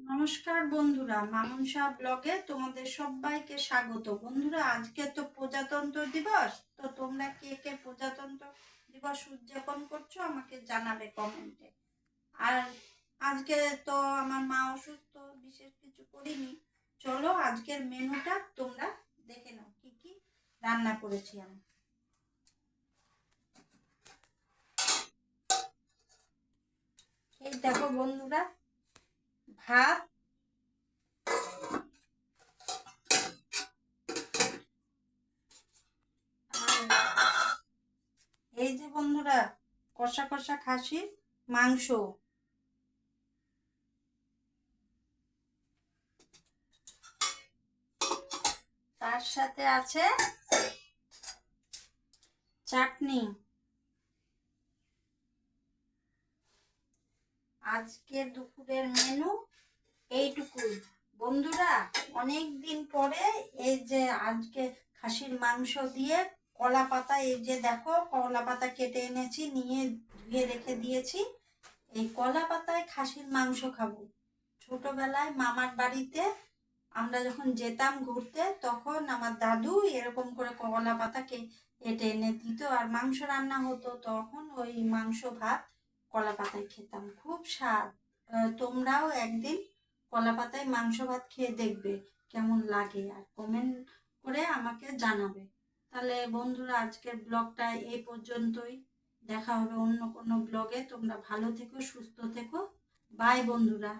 নমস্কার বন্ধুরা, মামুন শাহ ব্লগে তোমাদের সবাইকে স্বাগত। বন্ধুরা, আজকে তো প্রজাতন্ত্র দিবস, তো তোমরা কে কে প্রজাতন্ত্র দিবস উদযাপন করছো আমাকে জানাবে কমেন্টে। আর আজকে তো আমার মা অসুস্থ, বিশেষ কিছু করিনি। চলো আজকের মেনুটা তোমরা দেখে নাও কি কি রান্না করেছি আমি। এই দেখো বন্ধুরা, ভাত, আর এই যে বন্ধুরা, কষা কষা খাসির মাংস, তার সাথে আছে চাটনি। আজকের দুপুরের মেনু এইটুকুই বন্ধুরা। অনেক দিন পরে এই যে আজকে খাসির মাংস দিয়ে কলা পাতা, এই যে দেখো কলা পাতা কেটে এনেছি, নিয়ে ধুয়ে রেখে দিয়েছি। এই কলা পাতায় খাসির মাংস খাবো। ছোটবেলায় মামার বাড়িতে আমরা যখন যেতাম ঘুরতে, তখন আমার দাদু এরকম করে কলা পাতা কেটে এনে দিত, আর মাংস রান্না হতো, তখন ওই মাংস ভাত কলা পাতায় খেতাম, খুব স্বাদ। তোমরাও একদিন কলা পাতায় মাংস ভাত খেয়ে দেখবে কেমন লাগে, আর কমেন্ট করে আমাকে জানাবে। তাহলে বন্ধুরা, আজকের ব্লগটা এই পর্যন্তই। দেখা হবে অন্য কোনো ব্লগে। তোমরা ভালো থেকো, সুস্থ থেকো। বাই বন্ধুরা।